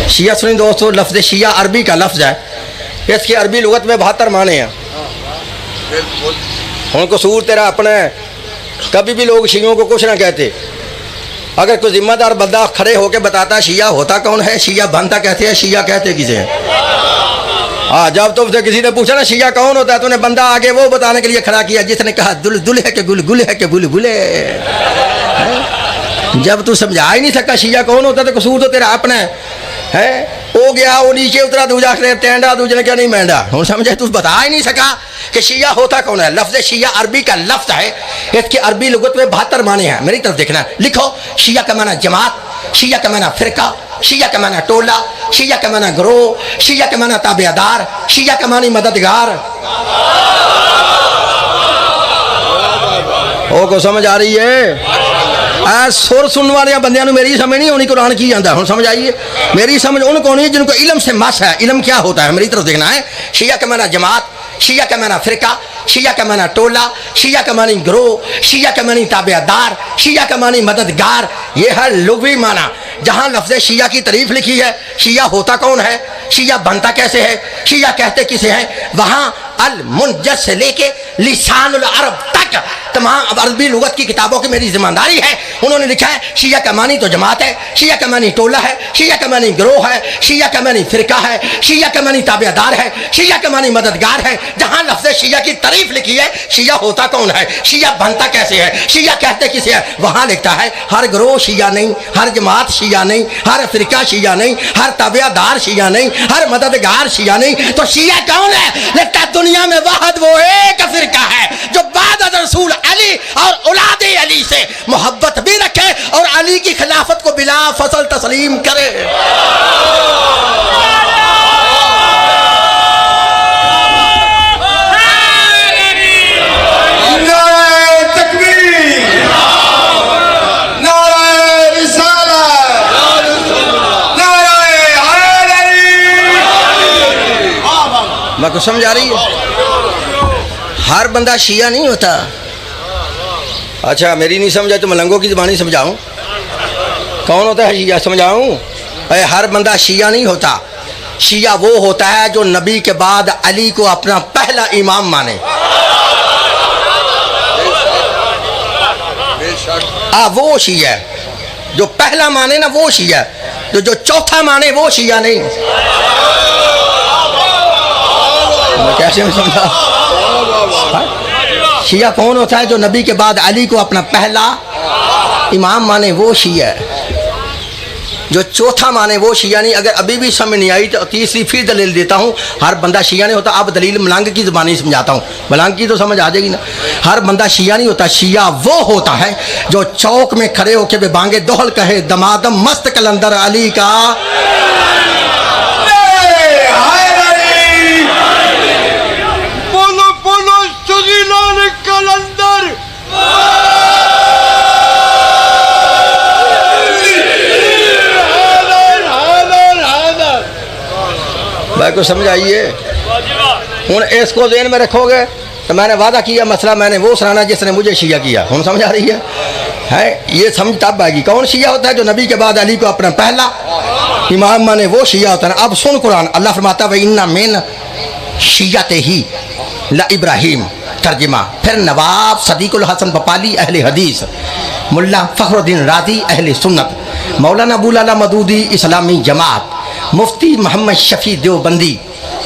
शिया सुनी दोस्तों, लफ्ज़ शिया अरबी का लफ्ज़ है, इसकी अरबी लुगत में 72 माने हैं। उन कसूर तेरा अपना है, कभी भी लोग शियों को कुछ ना कहते। अगर कोई जिम्मेदार बंदा खड़े होकर बताता शिया होता कौन है, शिया बनता कहते हैं, शिया कहते किसे हैं। हाँ, जब तुमसे किसी ने पूछा ना शिया कौन होता है, तो उन्हें बंदा आगे वो बताने के लिए खड़ा किया जिसने कहा दुल दुल है कि गुल गुल है कि बुल बुले। जब तू समझा ही नहीं सका शिया कौन होता तो कसूर तो तेरा अपना है। हो गया वो नीचे उतरा, दूजा टेंडा, दूजे ने क्या नहीं मेंढा। हूँ समझे, तू बता ही नहीं सका कि शिया होता कौन है। लफ्ज़ शिया अरबी का लफ्ज़ है, इसकी अरबी लुगत में 72 माने हैं। मेरी तरफ देखना, लिखो शिया का माना जमात, शिया का माना फिरका, शिया का माना टोला, शिया का माना ग्रोह, शिया का माना ताबेदार, शिया का मानी मददगार। ओ को समझ आ रही है? सुर सुनने वाले बंदियां नूं मेरी समझ नहीं होनी कुरान की जाता। हूँ समझ आइए, मेरी समझ उनको नहीं जिनको इलम से मस है। इलम क्या होता है मेरी तरफ देखना है। शिया का माना जमात, शिया का माना फिरका, शिया का माना टोला, शिया का मानी ग्रोह, शिया का मानी ताबेदार, शिया का मानी मददगार। ये है लुग़वी माना। जहाँ लफ्ज़ शिया की तारीफ लिखी है, शिया होता कौन है, शिया बनता कैसे है, शिया कहते किसे हैं, वहाँ अल मुनजस से लेके लिसानुल अरब तक तमाम अरबी लुगत की किताबों की मेरी जिम्मेदारी है। उन्होंने लिखा है शिया का मानी तो जमात है, शिया का मानी टोला है, शिया का मानी ग्रोह है, शिया का मानी फिरका है, शिया का मानी ताबेदार है, शिया का मानी मददगार है। जहाँ लफ्ज़ शिया की तारीफ लिखी है, शिया होता कौन है, शिया बनता कैसे है, शिया कहते किसे है, वहाँ लिखता है हर ग्रोह शिया नहीं, हर जमात शिया नहीं, हर फिरका शिया नहीं, हर ताबेदार शिया नहीं, हर मददगार शिया नहीं। तो शिया कौन है? लिखता दुनिया में वाहद वो एक फिरका है जो बाद रसूल अली और औलादे अली से मोहब्बत भी रखे और अली की खिलाफत को बिला फसल तस्लीम करे। मैं कुछ समझ आ रही है? हर बंदा शिया नहीं होता। अच्छा, मेरी नहीं समझा तो मलंगों की ज़बानी समझाऊं कौन होता है शिया, समझाऊं? हर बंदा शिया नहीं होता। शिया वो होता है जो नबी के बाद अली को अपना पहला इमाम माने। वो शिया जो पहला माने ना, वो शिया। जो चौथा माने वो शिया नहीं। कैसे में समझा? शिया कौन होता है? जो नबी के बाद अली को अपना पहला इमाम माने, वो शिया। जो चौथा माने वो शिया नहीं। अगर अभी भी समझ नहीं आई तो तीसरी फिर दलील देता हूँ। हर बंदा शिया नहीं होता। अब दलील मलंग की ज़बानी समझाता हूँ, मलंग की तो समझ आ जाएगी ना। हर बंदा शिया नहीं होता। शिया वो होता है जो चौक में खड़े होके बेबांगे दोहल कहे दमादम मस्त कलंदर अली का। को समझ आइए। हूँ इसको ज़हन में रखोगे तो मैंने वादा किया मसला मैंने वो सराहना जिसने मुझे शिया किया। हूँ समझ आ रही है? ये समझ तब आएगी कौन शिया होता है। जो नबी के बाद अली को अपना पहला इमाम माने, वो शिया होता है। अब सुन कुरान, अल्लाह फरमाता है इन्ना मिन शियते ही ला इब्राहिम। तर्जमा फिर नवाब सदीकुल हसन बपाली अहले हदीस, मुल्ला फ़खरुद्दीन राज़ी अहले सुन्नत, मौलाना अबुल आला मदूदी इस्लामी जमात, मुफ्ती मोहम्मद शफ़ी देवबंदी,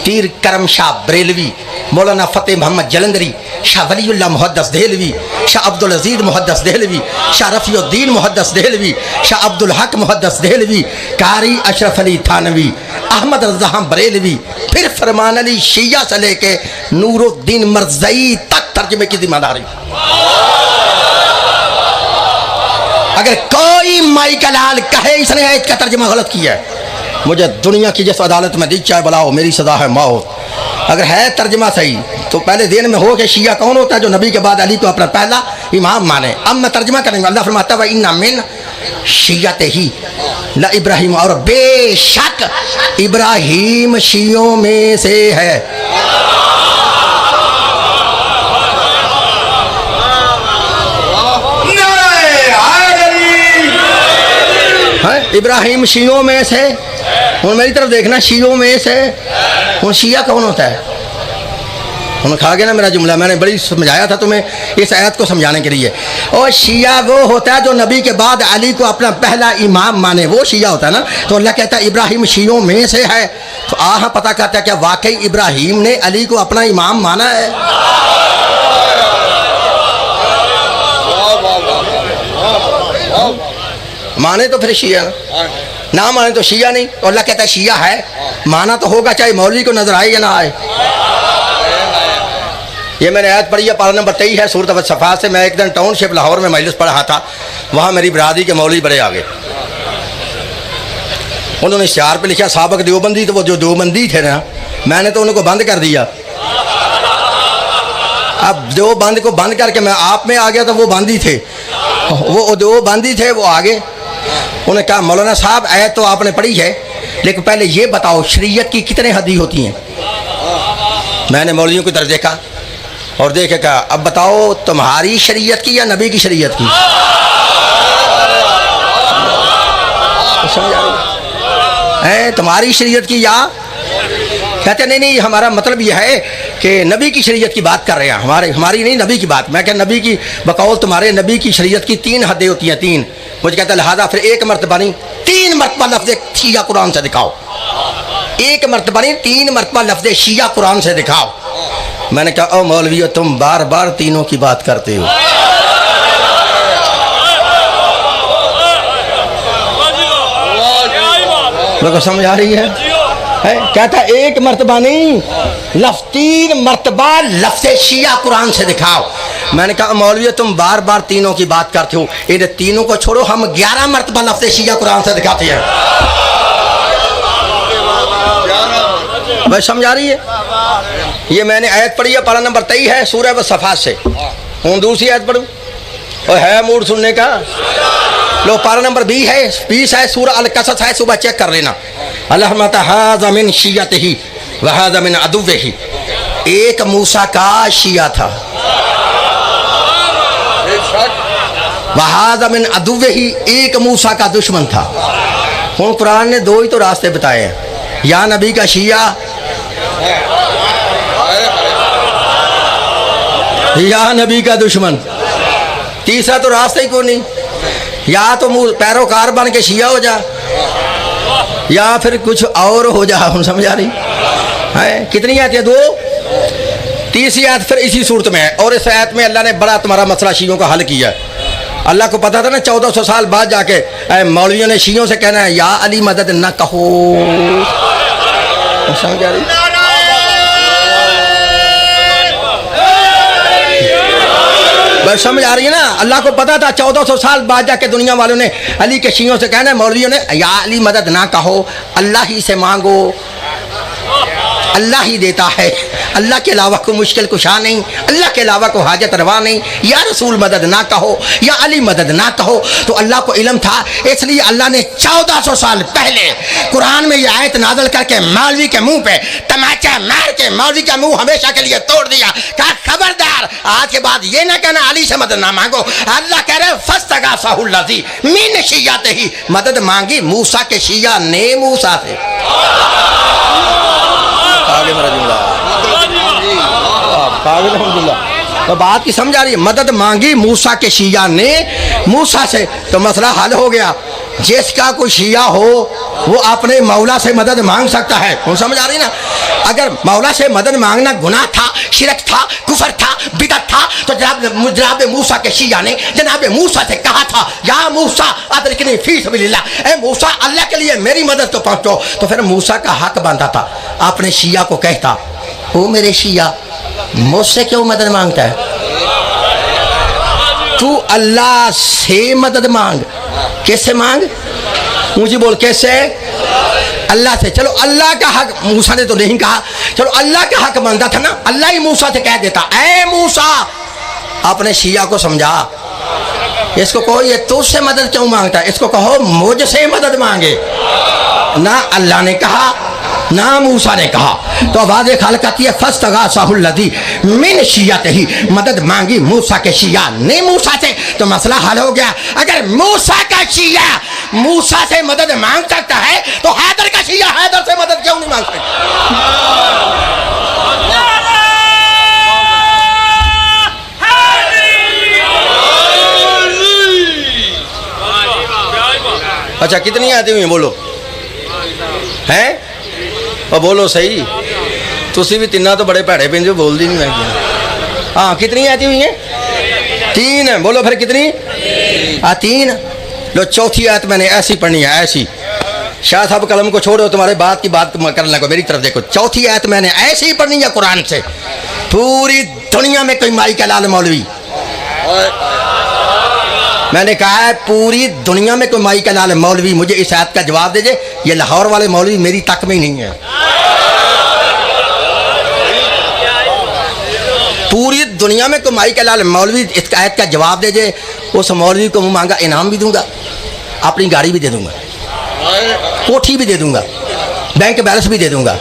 पीर करम शाह बरेलवी, मौलाना फ़तेह मोहम्मद जलंधरी, शाह वलीउल्लाह मुहद्दस देहलवी, शाह अब्दुल अजीज़ मुहद्दस देहलवी, शाह रफ़ीउद्दीन मुहद्दस देहलवी, शाह अब्दुल हक मुहद्दस देहलवी, कारी अशरफ अली थानवी, अहमद रज़ा बरेलवी, फिर फरमान अली शिया से लेके नूरुद्दीन मरज़ई तक तर्जमे की जिम्मेदारी। अगर कोई माई का लाल कहे इसने इसका तर्जमा गलत किया है, मुझे दुनिया की जिस अदालत में दी चाहे बुलाओ, मेरी सजा है मौत। अगर है तर्जमा सही तो पहले दिन में हो कि शिया कौन होता है जो नबी के बाद अली को अपना पहला इमाम माने। अब मैं तर्जमा करेंगे। अल्लाह फरमाता है इन्ना मिन शियते ही ला इब्राहिम, और बेशक इब्राहिम शियों में से है। इब्राहिम शियों में से हूँ मेरी तरफ देखना, शियों में से हूँ शिया कौन होता है? उन्होंने खा गया ना मेरा जुमला, मैंने बड़ी समझाया था तुम्हें इस आयत को समझाने के लिए। और शिया वो होता है जो नबी के बाद अली को अपना पहला इमाम माने, वो शिया होता है ना। तो अल्लाह कहता है इब्राहिम शियों में से है, तो आह पता करता है क्या वाकई इब्राहिम ने अली को अपना इमाम माना है? माने तो फिर शिया, ना माने तो शिया नहीं। तो अल्लाह कहता है शिया है, माना तो होगा चाहे मौलवी को नजर आए या ना आए। ये मैंने आयत पढ़ी है, पारा नंबर 23 है सूरत सफ़ा से। मैं एक दिन टाउनशिप लाहौर में मजलिस पढ़ा था, वहाँ मेरी बरादरी के मौलवी बड़े आ गए। उन्होंने इश्तिहार पे लिखा साबक देवबंदी, तो वो जो देवबंदी थे ना, मैंने तो उनको बंद कर दिया। अब देवबंद को बंद करके मैं आप में आ गया, तो वो बंदी थे, वो देवबंदी थे, वो आगे। उन्होंने कहा मौलाना साहब आयत तो आपने पढ़ी है, लेकिन पहले ये बताओ शरीयत की कितने हदी होती हैं? मैंने मौलवियों की तरफ देखा और देखे कहा अब बताओ तुम्हारी शरीयत की या नबी की शरीयत की? समझ आ रही है? तुम्हारी शरीयत की या? कहते नहीं नहीं हमारा मतलब यह है कि नबी की शरीयत की बात कर रहे हैं, हमारी नहीं नबी की बात। मैं क्या नबी की बकौल तुम्हारे नबी की शरीयत की 3 हदें होती हैं, 3। मुझे कहता लिहाजा फिर एक मरतबा नहीं 3 मरतबा लफ्ज़ शिया कुरान से दिखाओ, एक मरतबा नहीं 3 मरतबा लफ्ज़ शिया कुरान से दिखाओ। मैंने कहा ओ मौलवियो तुम बार बार तीनों की बात करते हो। मेरे को समझ आ रही है? कहता एक मरतबा नहीं 3 मरतबा लफ्ज़ शिया कुरान से दिखाओ। मैंने कहा मौलवियो तुम बार बार तीनों की बात करते हो, इन तीनों को छोड़ो, हम 11 मरतबा लफ्ज़ शिया कुरान से दिखाते हैं। भाई समझ आ रही है? ये मैंने आयत पढ़ी है, पारा नंबर 23 है सूरह सफ़ा से। हूँ दूसरी आयत पढ़ूँ और है मूड सुनने का? लो पारा नंबर 20 है सूरह अल कसस है, सुबह चेक कर लेना। अल्लाह माता हाज़ा मिन शियतिही व हाज़ा मिन अदुव्विही। एक मूसा का शिया था, व हाज़ा मिन अदुव्विही, एक मूसा का दुश्मन था। हूँ कुरान ने 2 ही तो रास्ते बताए हैं, या नबी का शिया या नबी का दुश्मन। तीसरा तो रास्ता ही कोई नहीं, या तो पैरोकार बन के शिया हो जा या फिर कुछ और हो जा। हम समझ आ रही है? कितनी आयत है? 2। तीसरी आयत फिर इसी सूरत में है, और इस आयत में अल्लाह ने बड़ा तुम्हारा मसला शियों का हल किया। अल्लाह को पता था ना 1400 साल बाद जाके मौलवियों ने शियों से कहना है या अली मदद न कहो। समझ आ रही? बस समझ आ रही है ना? अल्लाह को पता था 1400 साल बाद जाके दुनिया वालों ने अली के शियों से कहना है, मौलवियों ने या अली मदद ना कहो, अल्लाह ही से मांगो, अल्लाह ही देता है, अल्लाह के अलावा कोई मुश्किल कुशा नहीं, अल्लाह के अलावा कोई हाजत रवा नहीं। या रसूल मदद ना कहो, या अली मदद ना कहो। तो अल्लाह को इल्म था, इसलिए अल्लाह ने 1400 साल पहले कुरान में यह आयत नाज़िल करके मौलवी के मुंह पे तमाचा मार के मौलवी का मुंह हमेशा के लिए तोड़ दिया। कहा खबरदार आज के बाद ये ना कहना अली से मदद ना मांगो। अल्लाह कह रहे फस्तगासाहुल्लज़ी मिन शिय्यतिही, मदद मांगी मूसा के शिया ने मूसा से। आगे मेरा जुमला तो बात की समझ आ रही है? मदद मांगी मूसा के शिया ने मूसा से, तो मसला हल हो गया। जिसका कोई शिया हो वो अपने मौला से मदद मांग सकता है। वो समझ आ रही ना? अगर मौला से मदद मांगना गुनाह था, शिरक था, कुफर था, बिदअत था, तो जनाब मूसा के शिया ने जनाब मूसा से कहा था या मूसा अदरिकनी फी सबिलिल्लाह, ए मूसा अल्लाह के लिए मेरी मदद तो पहुंचो। तो फिर मूसा का हक बनता था अपने शिया को कहता, ओ मेरे शिया मुझसे क्यों मदद मांगता है? तू अल्लाह से मदद मांग। कैसे मांग? ऊंची बोल, कैसे? अल्लाह से। चलो अल्लाह का हक मूसा ने तो नहीं कहा, चलो अल्लाह का हक बनता था ना, अल्लाह ही मूसा से कह देता, ऐ मूसा अपने शिया को समझा, इसको कहो ये तुझसे मदद क्यों मांगता है, इसको कहो मुझसे मदद मांगे। ना अल्लाह ने कहा ना मूसा ने कहा। तो आवाज़ खाल कहती है फस्तगा साहुल्लदी मिन शियात ही, मदद मांगी मूसा के शिया ने मूसा से, तो मसला हल हो गया। अगर मूसा का शिया मूसा से मदद मांग सकता है तो हैदर का शिया हैदर से मदद क्यों नहीं मांग सकता? अच्छा कितनी आती हुई बोलो हैं? और बोलो सही, तुसी भी तिन्ना तो बड़े भैड़े पेंदे हो, बोल दी नहीं मैं। हाँ कितनी आती हुई हैं? 3। बोलो फिर कितनी? 3। लो चौथी आयत मैंने ऐसी पढ़नी है, ऐसी। शाह साहब कलम को छोड़ो, तुम्हारे बात की बात करने लगो, मेरी तरफ देखो। चौथी आयत मैंने ऐसी ही पढ़नी है कुरान से। पूरी दुनिया में कोई माई का लाल मौलवी, मैंने कहा है पूरी दुनिया में कोई माई का लाल मौलवी मुझे इस आयत का जवाब दीजिए। ये लाहौर वाले मौलवी मेरी तक में ही नहीं है। पूरी दुनिया में कोई माई का लाल मौलवी इस आयत का जवाब दीजिए, उस मौलवी को मुँह मांगा इनाम भी दूंगा, अपनी गाड़ी भी दे दूंगा, कोठी भी दे दूंगा, बैंक बैलेंस भी दे दूंगा।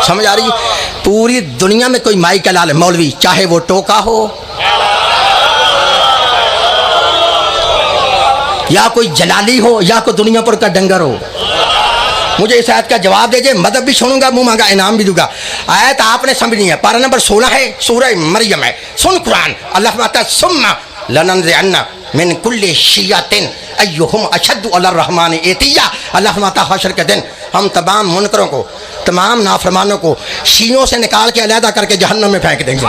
समझ आ रही है? पूरी दुनिया में कोई माई का लाल मौलवी, चाहे वो टोका हो या कोई जलाली हो या कोई दुनिया पर का डंगर हो, मुझे इस आयत का जवाब दीजिए, मदद भी सुनूंगा, मुंह मांगा इनाम भी दूंगा। आयत आपने समझनी है, पारा नंबर 16 है, सूरह मरियम है। सुन कुरान, अल्लाह फरमाता है सुम्मा लननज़िअन्ना मिन कुल्ली शिय्यतिन अय्युहुम अशद्दु अला रहमान एतिया। अल्लाह फरमाता है हशर के दिन हम तमाम मुनकरों को, तमाम नाफरमानों को शीयों से निकाल के अलहदा करके जहन्नम में फेंक देंगे।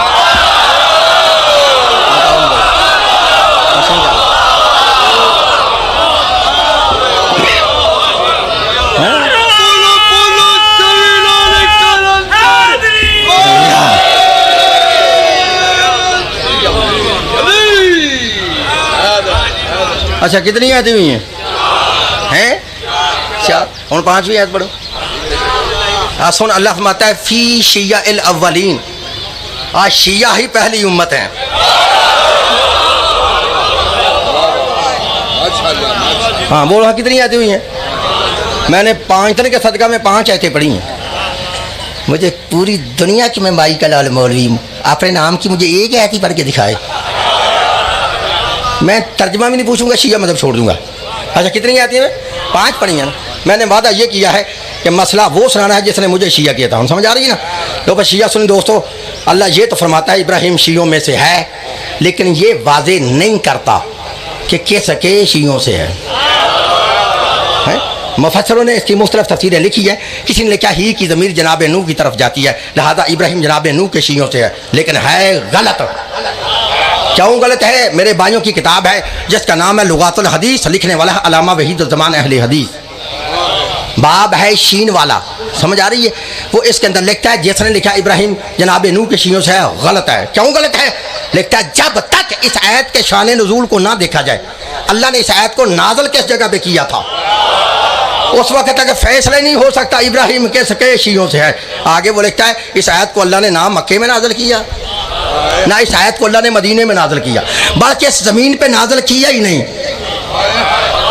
अच्छा कितनी आती हुई हैं? 4 और 5वीं आयत पढ़ो। सुन, अल्लाह फरमाता है फी शिया अल अव्वलीन, आज शिया ही पहली उम्मत है। हाँ बोलो, हाँ कितनी आती हुई हैं? मैंने 5 दिन के सदका में 5 आयतें पढ़ी हैं। मुझे पूरी दुनिया की मैं माई का लाल मौलवी हूँ, अपने नाम की मुझे एक आयत ही पढ़ के दिखाए, मैं तर्जमा भी नहीं पूछूंगा, शिया मतलब छोड़ दूंगा। अच्छा कितनी आती है? 5 पढ़ी हैं। मैंने वादा ये किया है कि मसला वो सुनाना है जिसने मुझे शिया किया था। हम समझ आ रही है ना? तो बस शिया सुन दोस्तों, अल्लाह ये तो फरमाता है इब्राहिम शियों में से है, लेकिन ये वाजे नहीं करता कि किसके शियों से है। मुफस्सिरों ने इसकी मुख्तलिफ तफसीरें लिखी है। किसी ने लिखा ही की ज़मीर जनाब नूह की तरफ जाती है, लिहाजा इब्राहिम जनाब नूह के शियों से है, लेकिन है गलत। क्यों गलत है? मेरे भाइयों की किताब है जिसका नाम है लुगातुल हदीस, लिखने वाला है अल्लामा वहीदुज़्ज़मान अहले हदीस, बाब है शीन वाला। समझ आ रही है? वो इसके अंदर लिखता है जिसने लिखा इब्राहिम जनाब नूह के शियों से है, गलत है। क्यों गलत है? लिखता है जब तक इस आयत के शान नुज़ूल को ना देखा जाए, अल्लाह ने इस आयत को नाज़िल किस जगह पे किया था, उस वक्त तक फैसला नहीं हो सकता इब्राहिम के सके शियों से है। आगे वो लिखता है इस आयत को अल्लाह ने ना मक्के में नाज़िल किया, ना इस आयत को अल्लाह ने मदीने में नाज़िल किया, बल्कि इस ज़मीन पे नाज़िल किया ही नहीं।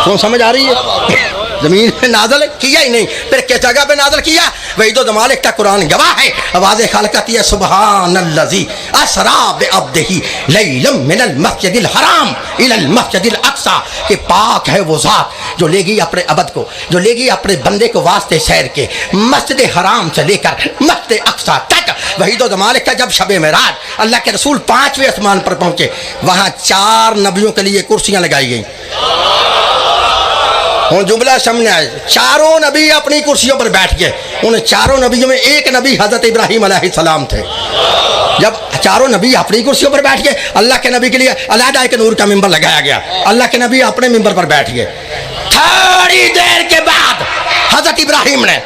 तो समझ आ रही है? ज़मीन पे नाज़िल किया ही नहीं, फिर किस जगह पे नाज़िल किया? वही तो जमाल का कुरान गवाह है। आवाज़ खालकती है सुब्हानल्लज़ी असरा बिअब्दिही लैलम मिनल मस्जिदिल हराम इलल मस्जिदिल अक्सा, कि पाक है वो ज़ात जो लेगी अपने अबद को, जो लेगी अपने बंदे को वास्ते सैर के मस्जिद हराम से लेकर मस्जिद अक्सा तक। वही तो जमाल का जब शबे मेराज अल्लाह के रसूल 5वें आसमान पर पहुँचे, वहाँ 4 नबियों के लिए कुर्सियाँ लगाई गई। उन जुमला सामने आए, 4 नबी अपनी कुर्सियों पर बैठ गए। उन 4 नबियों में एक नबी हज़रत इब्राहीम अलैहिस्सलाम थे। जब 4 नबी अपनी कुर्सियों पर बैठ गए, अल्लाह के नबी के लिए अलहदा एक नूर का मिंबर लगाया गया। अल्लाह के नबी अपने मिंबर पर बैठ गए। थोड़ी देर के बाद हज़रत इब्राहीम ने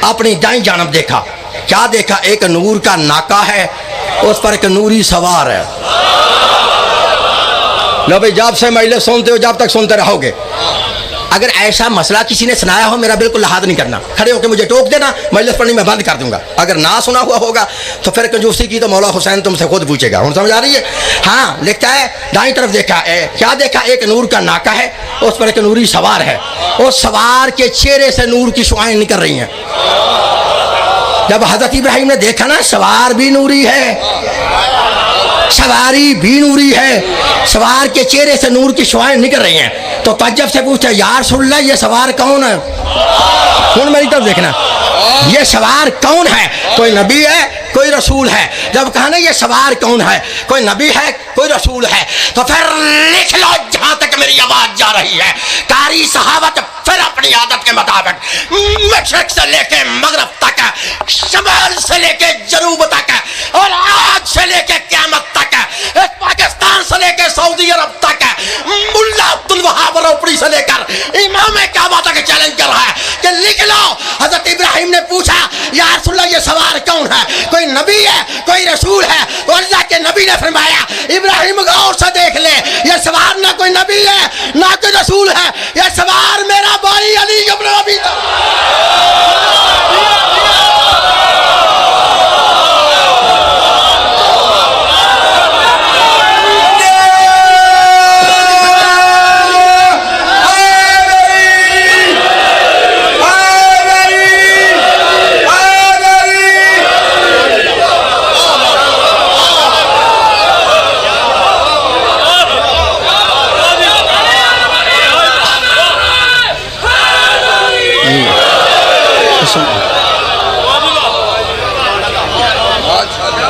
अपनी दाईं जानब देखा। क्या देखा? एक नूर का नाका है, उस पर एक नूरी सवार है। लो भाई, जब से मैले सुनते हो जब तक सुनते रहोगे। अगर ऐसा मसला किसी ने सुनाया हो मेरा बिल्कुल लिहाज नहीं करना, खड़े होकर मुझे टोक देना, मजलिस पढ़नी मैं बंद कर दूंगा। अगर ना सुना हुआ होगा तो फिर कंजूसी की तो मौला हुसैन तुमसे खुद पूछेगा। हम समझ आ रही है? हाँ, लिखता है दाईं तरफ देखा, क्या देखा? एक नूर का नाका है, उस पर एक नूरी सवार है, उस सवार के चेहरे से नूर की शुआएं निकल रही हैं। जब हजरत इब्राहिम ने देखा ना सवार भी नूरी है, सवारी भी नूरी है, सवार के चेहरे से नूर की शुआएं निकल रही हैं, तो तज्जब से पूछा यार सुन ये सवार कौन है? कौन मेरी तरफ देखना, ये सवार कौन है? कोई नबी है, कोई रसूल है? जब कहा ना ये सवार कौन है, कोई नबी है, कोई रसूल है, तो फिर लिख लो जहां तक मेरी आवाज जा रही है। कारी सहाबत फिर अपनी आदत के मुताबिक मशरक से लेके मगरब तक, शमाल से लेके जनूब तक, और आज से लेके क़यामत तक, पाकिस्तान से लेके सऊदी अरब तक, मुल्ला अब्दुल वहाब रोपड़ी से लेकर इमाम काबा तक चैलेंज कर रहा है कि लिख लो। हजरत इब्राहिम ने पूछा यार सुन लो ये सवार कौन है? कोई नबी है, कोई रसूल है? तो अल्लाह के नबी ने फरमाया इब्राहिम गौर से देख ले, ये सवार ना कोई नबी है ना कोई रसूल है, ये सवार मेरा भाई अली इब्न अबी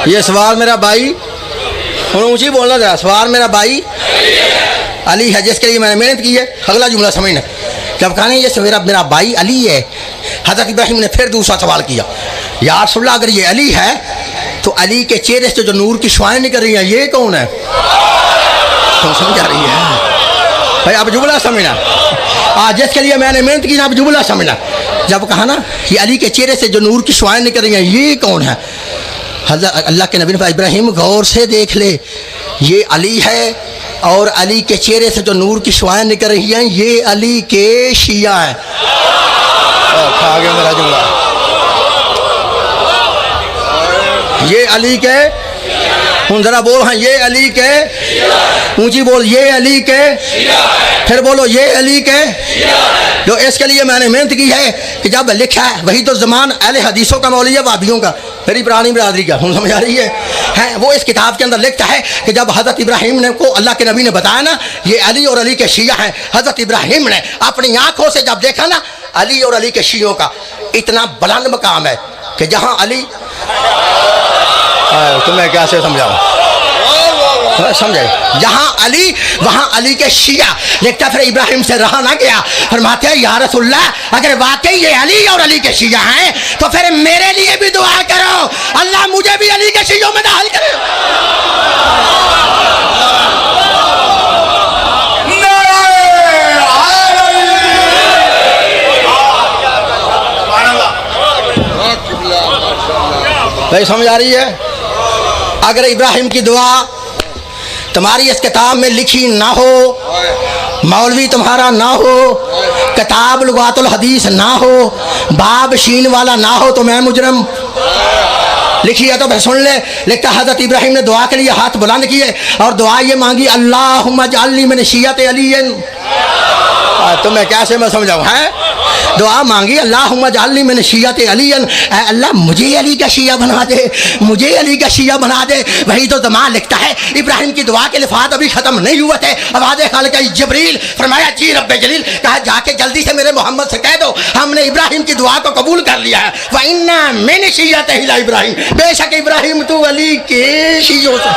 ये सवार मेरा भाई, हूँ ऊँची बोलना जरा, सवार मेरा भाई अली है जिसके लिए मैंने मेहनत की है। अगला जुमला समझना, जब कहा ये सवेरा मेरा भाई अली है, हजरत इब्राहिम ने फिर दूसरा सवाल किया यार सुल्ला अगर ये अली है तो अली के चेहरे से जो नूर की शुआएं निकल रही हैं ये कौन है? तो समझ आ रही है भाई, अब जुमला समझना, आज जिसके लिए मैंने मेहनत की ना, अब जुमला समझना। जब कहा ना कि अली के चेहरे से जो नूर की शुआएं निकल रही हैं ये कौन है? अल्लाह के नबी ने इब्राहिम गौर से देख ले, ये अली है, और अली के चेहरे से जो नूर की शुआएं निकल रही हैं ये अली के शिया हैं। खा गया मेरा जुमला, ये अली के, उन जरा बोल, हाँ ये अली के, ऊंची बोल, ये अली के, फिर बोलो ये अली के। जो इसके लिए मैंने मेहनत की है कि जब लिखा है वही तो ज़मान अहले हदीसों का मौलवी है, वाबियों का, मेरी पुरानी बिरादरी का, हम समझ आ रही है? वो इस किताब के अंदर लिखता है कि जब हज़रत इब्राहिम ने को अल्लाह के नबी ने बताया ना ये अली और अली के शिया हैं, हज़रत इब्राहिम ने अपनी आंखों से जब देखा ना अली और अली के शियों का इतना बुलंद मकाम है कि जहाँ अली, तुम्हें कैसे समझाऊं, समझे, जहाँ अली वहाँ अली के शिया। लिखता फिर इब्राहिम से रहा ना गया, फरमाते हैं या रसूलल्लाह अगर वाकई ये अली और अली के शिया हैं तो फिर मेरे लिए भी दुआ करो, अल्लाह मुझे भी अली के शियों में दाखिल करे। भाई समझ आ रही है? अगर इब्राहिम की दुआ तुम्हारी इस किताब में लिखी ना हो, मौलवी तुम्हारा ना हो, किताब लुगातुल हदीस ना हो, बाब शीन वाला ना हो, तो मैं मुजरम। लिखी है तो भाई सुन ले। लिखता हजरत इब्राहिम ने दुआ के लिए हाथ बुलंद किए और दुआ ये मांगी अल्लाहुम्मा जअलनी मिन शिय्यति अलीयन। तुम्हें कैसे मैं समझाऊं? है दुआ मांगी अल्लाहुम्मा जअलनी मिन शिय्यति अलीयन, अल्लाह मुझे अली का शिया बना दे, मुझे अली का शिया बना दे। वही तो ज़मान लिखता है इब्राहिम की दुआ के लिफात अभी ख़त्म नहीं हुए थे, आवाज़ खालिक जिब्रील फरमाया जी रब्बे जलील, कहा जाके जल्दी से मेरे मोहम्मद से कह दो हमने इब्राहिम की दुआ को कबूल कर लिया है। व इन्ना मिन शिय्यति इब्राहिम, बेशक इब्राहिम तू अली के शियों से।